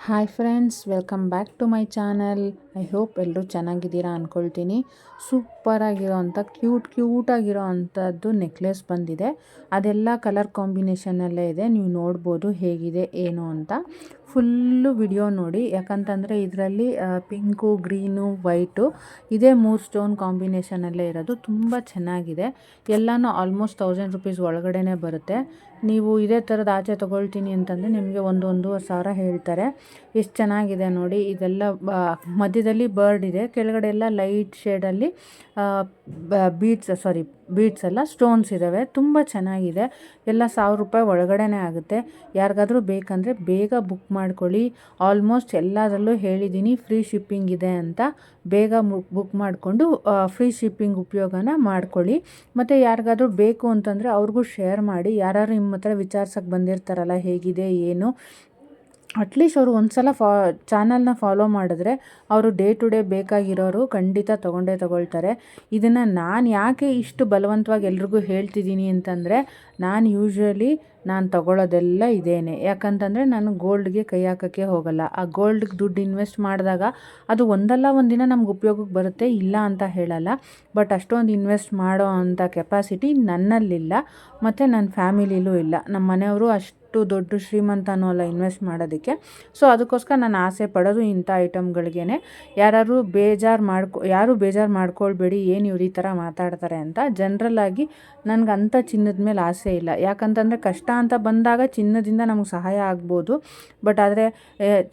Hi friends, welcome back to my channel. I hope ಎಲ್ಲರೂ ಚೆನ್ನಾಗಿದ್ದೀರಾ ಅಂದ್ಕೊಳ್ತೀನಿ. ಸೂಪರಾಗಿರೋ ಅಂಥ ಕ್ಯೂಟಾಗಿರೋ ಅಂಥದ್ದು ನೆಕ್ಲೆಸ್ ಬಂದಿದೆ. ಅದೆಲ್ಲ ಕಲರ್ ಕಾಂಬಿನೇಷನಲ್ಲೇ ಇದೆ. ನೀವು ನೋಡ್ಬೋದು ಹೇಗಿದೆ ಏನು ಅಂತ. ಫುಲ್ಲು ವಿಡಿಯೋ ನೋಡಿ, ಯಾಕಂತಂದರೆ ಇದರಲ್ಲಿ ಪಿಂಕು, ಗ್ರೀನು, ವೈಟು ಇದೇ 3 ಸ್ಟೋನ್ ಕಾಂಬಿನೇಷನಲ್ಲೇ ಇರೋದು. ತುಂಬ ಚೆನ್ನಾಗಿದೆ. ಎಲ್ಲನೂ ಆಲ್ಮೋಸ್ಟ್ 1000 ರುಪೀಸ್ ಒಳಗಡೆ ಬರುತ್ತೆ. ನೀವು ಇದೇ ಥರದ ಆಚೆ ತೊಗೊಳ್ತೀನಿ ಅಂತಂದರೆ ನಿಮಗೆ 1,500 ಹೇಳ್ತಾರೆ. ಎಷ್ಟು ಚೆನ್ನಾಗಿದೆ ನೋಡಿ. ಇದೆಲ್ಲ ಮಧ್ಯದಲ್ಲಿ ಬರ್ಡ್ ಇದೆ, ಕೆಳಗಡೆ ಎಲ್ಲ ಲೈಟ್ ಶೇಡಲ್ಲಿ ಬೀಡ್ಸ್ ಎಲ್ಲ ಸ್ಟೋನ್ಸ್ ಇದ್ದಾವೆ. ತುಂಬ ಚೆನ್ನಾಗಿದೆ. ಎಲ್ಲ 1000 ರೂಪಾಯಿ ಒಳಗಡೆ ಆಗುತ್ತೆ. ಯಾರಿಗಾದರೂ ಬೇಕಂದರೆ ಬೇಗ ಬುಕ್ ಮಾಡ್ಕೊಳ್ಳಿ. ಆಲ್ಮೋಸ್ಟ್ ಎಲ್ಲದರಲ್ಲೂ ಹೇಳಿದ್ದೀನಿ ಫ್ರೀ ಶಿಪ್ಪಿಂಗ್ ಇದೆ ಅಂತ. ಬೇಗ ಬುಕ್ ಮಾಡಿಕೊಂಡು ಫ್ರೀ ಶಿಪ್ಪಿಂಗ್ ಉಪಯೋಗನ ಮಾಡ್ಕೊಳ್ಳಿ. ಮತ್ತು ಯಾರಿಗಾದರೂ ಬೇಕು ಅಂತಂದರೆ ಅವ್ರಿಗೂ ಶೇರ್ ಮಾಡಿ. ಯಾರು ನಿಮ್ಮ ಹತ್ರ ವಿಚಾರಿಸೋಕ್ಕೆ ಬಂದಿರ್ತಾರಲ್ಲ ಹೇಗಿದೆ ಏನು, ಅಟ್ಲೀಸ್ಟ್ ಅವರು ಒಂದು ಸಲ ಚಾನಲ್ನ ಫಾಲೋ ಮಾಡಿದ್ರೆ ಅವರು ಡೇ ಟು ಡೇ ಬೇಕಾಗಿರೋರು ಖಂಡಿತ ತೊಗೊಳ್ತಾರೆ. ಇದನ್ನು ನಾನು ಯಾಕೆ ಇಷ್ಟು ಬಲವಂತವಾಗಿ ಎಲ್ರಿಗೂ ಹೇಳ್ತಿದ್ದೀನಿ ಅಂತಂದರೆ, ನಾನು ತೊಗೊಳ್ಳೋದೆಲ್ಲ ಇದೇನೆ. ಯಾಕಂತಂದರೆ ನಾನು ಗೋಲ್ಡ್ಗೆ ಕೈ ಹಾಕೋಕ್ಕೆ ಹೋಗಲ್ಲ. ಆ ಗೋಲ್ಡ್ಗೆ ದುಡ್ಡು ಇನ್ವೆಸ್ಟ್ ಮಾಡಿದಾಗ ಅದು ಒಂದಲ್ಲ ಒಂದಿನ ನಮ್ಗೆ ಉಪಯೋಗಕ್ಕೆ ಬರುತ್ತೆ, ಇಲ್ಲ ಅಂತ ಹೇಳಲ್ಲ. ಬಟ್ ಅಷ್ಟೊಂದು ಇನ್ವೆಸ್ಟ್ ಮಾಡೋ ಅಂಥ ಕೆಪಾಸಿಟಿ ನನ್ನಲ್ಲಿಲ್ಲ ಮತ್ತು ನನ್ನ ಫ್ಯಾಮಿಲಿಲೂ ಇಲ್ಲ. ನಮ್ಮ ಮನೆಯವರು ಅಷ್ಟು ದೊಡ್ಡ ಶ್ರೀಮಂತನೂ ಅಲ್ಲ ಇನ್ವೆಸ್ಟ್ ಮಾಡೋದಕ್ಕೆ. ಸೊ ಅದಕ್ಕೋಸ್ಕರ ನಾನು ಆಸೆ ಪಡೋದು ಇಂಥ ಐಟಮ್ಗಳಿಗೇ. ಯಾರು ಬೇಜಾರು ಮಾಡ್ಕೊಳ್ಬೇಡಿ, ಏನು ಇವ್ರು ಈ ಥರ ಮಾತಾಡ್ತಾರೆ ಅಂತ. ಜನರಲ್ಲಾಗಿ ನನಗೆ ಅಂಥ ಚಿನ್ನದ ಮೇಲೆ ಆಸೆ ಇಲ್ಲ. ಯಾಕಂತಂದರೆ ಕಷ್ಟ ಅಂತ ಬಂದಾಗ ಚಿನ್ನದಿಂದ ನಮಗೆ ಸಹಾಯ ಆಗ್ಬೋದು. ಬಟ್ ಆದರೆ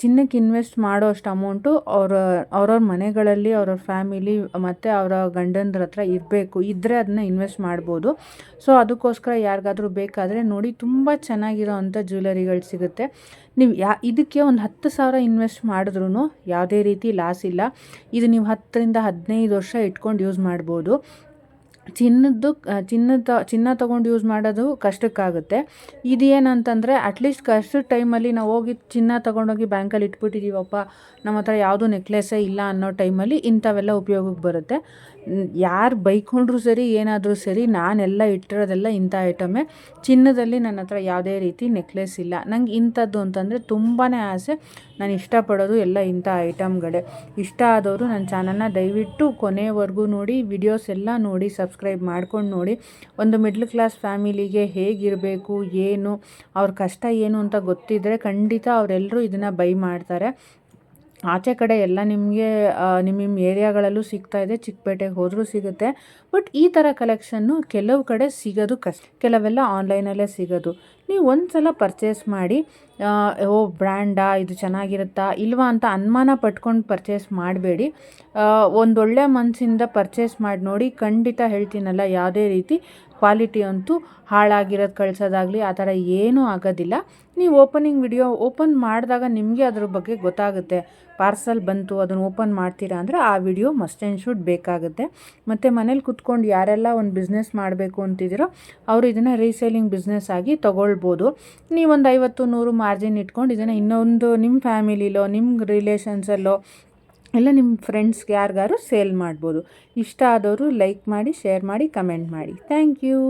ಚಿನ್ನಕ್ಕೆ ಇನ್ವೆಸ್ಟ್ ಮಾಡೋ ಅಷ್ಟು ಅಮೌಂಟು ಅವ್ರವ್ರ ಮನೆಗಳಲ್ಲಿ ಅವ್ರವ್ರ ಫ್ಯಾಮಿಲಿ ಮತ್ತು ಅವರ ಗಂಡಂದ್ರ ಹತ್ರ ಇದ್ದರೆ ಅದನ್ನ ಇನ್ವೆಸ್ಟ್ ಮಾಡ್ಬೋದು. ಸೊ ಅದಕ್ಕೋಸ್ಕರ ಯಾರಿಗಾದರೂ ಬೇಕಾದರೆ ನೋಡಿ, ತುಂಬ ಚೆನ್ನಾಗಿರೋ ಅಂಥ ಜ್ಯುವೆಲರಿಗಳು ಸಿಗುತ್ತೆ. ನೀವು ಇದಕ್ಕೆ ಒಂದು 10,000 ಇನ್ವೆಸ್ಟ್ ಮಾಡಿದ್ರೂ ಯಾವುದೇ ರೀತಿ ಲಾಸ್ ಇಲ್ಲ. ಇದು ನೀವು 10ರಿಂದ 15 ವರ್ಷ ಇಟ್ಕೊಂಡು ಯೂಸ್ ಮಾಡ್ಬೋದು. ಚಿನ್ನ ತೊಗೊಂಡು ಯೂಸ್ ಮಾಡೋದು ಕಷ್ಟಕ್ಕಾಗುತ್ತೆ. ಇದು ಏನಂತಂದರೆ ಅಟ್ಲೀಸ್ಟ್ ಕಷ್ಟದ ಟೈಮಲ್ಲಿ ನಾವು ಹೋಗಿ ಚಿನ್ನ ತೊಗೊಂಡೋಗಿ ಬ್ಯಾಂಕಲ್ಲಿ ಇಟ್ಬಿಟ್ಟಿದ್ದೀವಪ್ಪ, ನಮ್ಮ ಹತ್ರ ಯಾವುದೂ ನೆಕ್ಲೆಸ್ಸೇ ಇಲ್ಲ ಅನ್ನೋ ಟೈಮಲ್ಲಿ ಇಂಥವೆಲ್ಲ ಉಪಯೋಗಕ್ಕೆ ಬರುತ್ತೆ. ಯಾರು ಬೈಕೊಂಡ್ರೂ ಸರಿ, ಏನಾದರೂ ಸರಿ, ನಾನೆಲ್ಲ ಇಟ್ಟಿರೋದೆಲ್ಲ ಇಂಥ ಐಟಮೇ. ಚಿನ್ನದಲ್ಲಿ ನನ್ನ ಹತ್ರ ಯಾವುದೇ ರೀತಿ ನೆಕ್ಲೆಸ್ ಇಲ್ಲ. ನಂಗೆ ಇಂಥದ್ದು ಅಂತಂದರೆ ತುಂಬಾ ಆಸೆ. ನಾನು ಇಷ್ಟಪಡೋದು ಎಲ್ಲ ಇಂಥ ಐಟಮ್ಗಳೇ. ಇಷ್ಟ ಆದವರು ನನ್ನ ಚಾನಲ್ನ ದಯವಿಟ್ಟು ಕೊನೆವರೆಗೂ ನೋಡಿ, ವಿಡಿಯೋಸ್ ಎಲ್ಲ ನೋಡಿ, ಸಬ್ಸ್ಕ್ರೈಬ್ ಮಾಡ್ಕೊಂಡು ನೋಡಿ. ಒಂದು ಮಿಡ್ಲ್ ಕ್ಲಾಸ್ ಫ್ಯಾಮಿಲಿಗೆ ಹೇಗಿರಬೇಕು, ಏನು ಅವ್ರ ಕಷ್ಟ ಏನು ಅಂತ ಗೊತ್ತಿದ್ದರೆ ಖಂಡಿತ ಅವರೆಲ್ಲರೂ ಇದನ್ನು ಬೈ ಮಾಡ್ತಾರೆ. ಆಚೆ ಕಡೆ ಎಲ್ಲ ನಿಮಗೆ ನಿಮ್ಮ ಏರಿಯಾಗಳಲ್ಲೂ ಸಿಗ್ತಾಯಿದೆ, ಚಿಕ್ಕಪೇಟೆಗೆ ಹೋದರೂ ಸಿಗುತ್ತೆ. ಬಟ್ ಈ ಥರ ಕಲೆಕ್ಷನ್ನು ಕೆಲವು ಕಡೆ ಸಿಗೋದು ಕಷ್ಟ, ಕೆಲವೆಲ್ಲ ಆನ್ಲೈನಲ್ಲೇ ಸಿಗೋದು. ನೀವು ಒಂದು ಸಲ ಪರ್ಚೇಸ್ ಮಾಡಿ, ಬ್ರ್ಯಾಂಡಾ, ಇದು ಚೆನ್ನಾಗಿರುತ್ತಾ ಇಲ್ವಾ ಅಂತ ಅನುಮಾನ ಪಟ್ಕೊಂಡು ಪರ್ಚೇಸ್ ಮಾಡಬೇಡಿ. ಒಂದೊಳ್ಳೆ ಮನಸ್ಸಿಂದ ಪರ್ಚೇಸ್ ಮಾಡಿ ನೋಡಿ. ಖಂಡಿತ ಹೇಳ್ತೀನಲ್ಲ, ಯಾವುದೇ ರೀತಿ ಕ್ವಾಲಿಟಿ ಅಂತೂ ಹಾಳಾಗಿರೋದು ಕಳಿಸೋದಾಗಲಿ ಆ ಥರ ಏನೂ ಆಗೋದಿಲ್ಲ. ನೀವು ವಿಡಿಯೋ ಓಪನ್ ಮಾಡಿದಾಗ ನಿಮಗೆ ಅದ್ರ ಬಗ್ಗೆ ಗೊತ್ತಾಗುತ್ತೆ. ಪಾರ್ಸಲ್ ಬಂತು, ಅದನ್ನು ಓಪನ್ ಮಾಡ್ತೀರಾ ಅಂದರೆ ಆ ವಿಡಿಯೋ ಮಸ್ಟ್ ಆ್ಯಂಡ್ ಶುಡ್ ಬೇಕಾಗುತ್ತೆ. ಮತ್ತು ಮನೇಲಿ ಕುತ್ಕೊಂಡು ಯಾರೆಲ್ಲ ಒಂದು ಬಿಸ್ನೆಸ್ ಮಾಡಬೇಕು ಅಂತಿದ್ದೀರೋ ಅವರು ಇದನ್ನು ರೀಸೇಲಿಂಗ್ ಬಿಸ್ನೆಸ್ ಆಗಿ ತೊಗೊಳ್ಬೋದು. ನೀವೊಂದು 50-100 ಮಾರ್ಜಿನ್ ಇಟ್ಕೊಂಡು ಇದನ್ನು ಇನ್ನೊಂದು ನಿಮ್ಮ ಫ್ಯಾಮಿಲಿಲೋ, ನಿಮ್ಮ ರಿಲೇಷನ್ಸಲ್ಲೋ, ಇಲ್ಲ ನಿಮ್ಮ ಫ್ರೆಂಡ್ಸ್ಗೆ ಯಾರಿಗಾರು ಸೇಲ್ ಮಾಡ್ಬೋದು. ಇಷ್ಟ ಆದವರು ಲೈಕ್ ಮಾಡಿ, ಶೇರ್ ಮಾಡಿ, ಕಮೆಂಟ್ ಮಾಡಿ. Thank you.